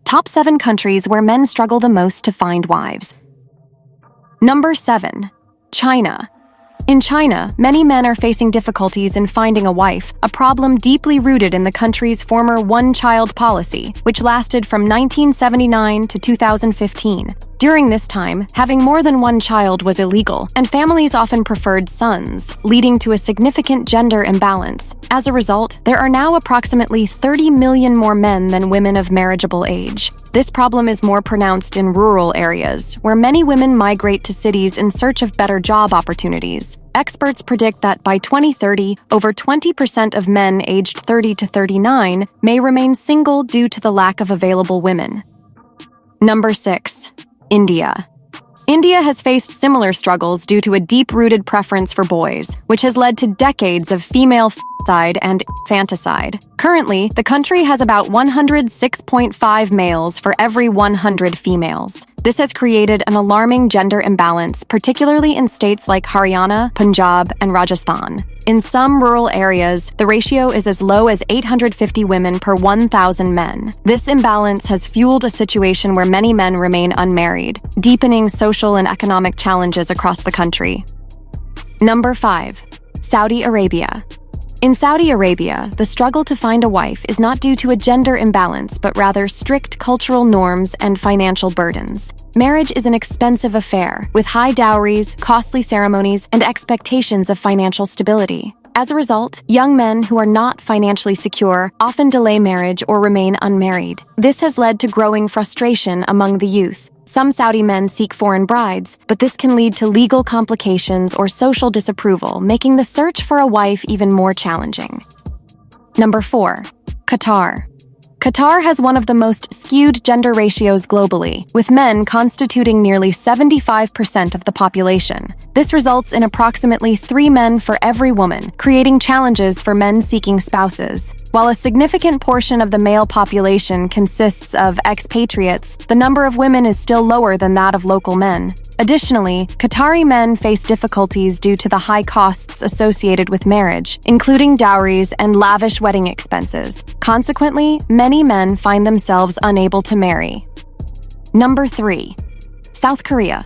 Top 7 countries where men struggle the most to find wives. Number 7. China. In China, many men are facing difficulties in finding a wife, a problem deeply rooted in the country's former one-child policy, which lasted from 1979 to 2015. During this time, having more than one child was illegal, and families often preferred sons, leading to a significant gender imbalance. As a result, there are now approximately 30 million more men than women of marriageable age. This problem is more pronounced in rural areas, where many women migrate to cities in search of better job opportunities. Experts predict that by 2030, over 20% of men aged 30 to 39 may remain single due to the lack of available women. Number 6. India. India has faced similar struggles due to a deep-rooted preference for boys, which has led to decades of female f***cide and infanticide. Currently, the country has about 106.5 males for every 100 females. This has created an alarming gender imbalance, particularly in states like Haryana, Punjab, and Rajasthan. In some rural areas, the ratio is as low as 850 women per 1,000 men. This imbalance has fueled a situation where many men remain unmarried, deepening social and economic challenges across the country. Number 5. Saudi Arabia. In Saudi Arabia, the struggle to find a wife is not due to a gender imbalance, but rather strict cultural norms and financial burdens. Marriage is an expensive affair, with high dowries, costly ceremonies, and expectations of financial stability. As a result, young men who are not financially secure often delay marriage or remain unmarried. This has led to growing frustration among the youth. Some Saudi men seek foreign brides, but this can lead to legal complications or social disapproval, making the search for a wife even more challenging. Number 4. Qatar. Qatar has one of the most skewed gender ratios globally, with men constituting nearly 75% of the population. This results in approximately 3 men for every woman, creating challenges for men seeking spouses. While a significant portion of the male population consists of expatriates, the number of women is still lower than that of local men. Additionally, Qatari men face difficulties due to the high costs associated with marriage, including dowries and lavish wedding expenses. Consequently, many men find themselves unable to marry. Number 3. South Korea.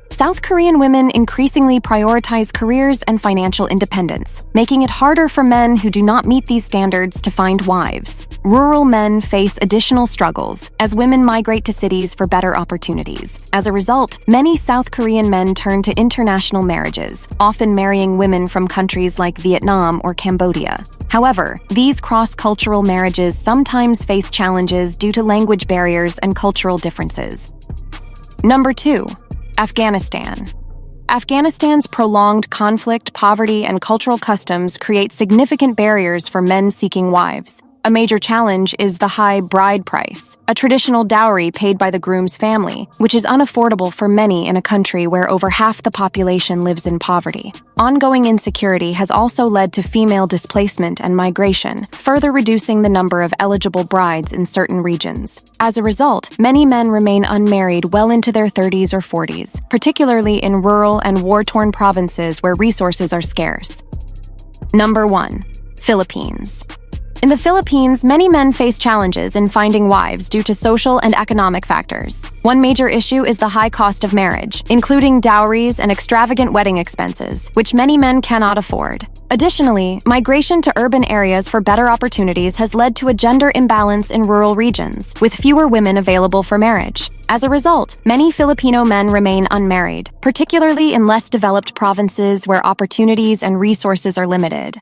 South Korean women increasingly prioritize careers and financial independence, making it harder for men who do not meet these standards to find wives. Rural men face additional struggles as women migrate to cities for better opportunities. As a result, many South Korean men turn to international marriages, often marrying women from countries like Vietnam or Cambodia. However, these cross-cultural marriages sometimes face challenges due to language barriers and cultural differences. Number 2. Afghanistan. Afghanistan's prolonged conflict, poverty, and cultural customs create significant barriers for men seeking wives. A major challenge is the high bride price, a traditional dowry paid by the groom's family, which is unaffordable for many in a country where over half the population lives in poverty. Ongoing insecurity has also led to female displacement and migration, further reducing the number of eligible brides in certain regions. As a result, many men remain unmarried well into their 30s or 40s, particularly in rural and war-torn provinces where resources are scarce. Number 1. Philippines. In the Philippines, many men face challenges in finding wives due to social and economic factors. One major issue is the high cost of marriage, including dowries and extravagant wedding expenses, which many men cannot afford. Additionally, migration to urban areas for better opportunities has led to a gender imbalance in rural regions, with fewer women available for marriage. As a result, many Filipino men remain unmarried, particularly in less developed provinces where opportunities and resources are limited.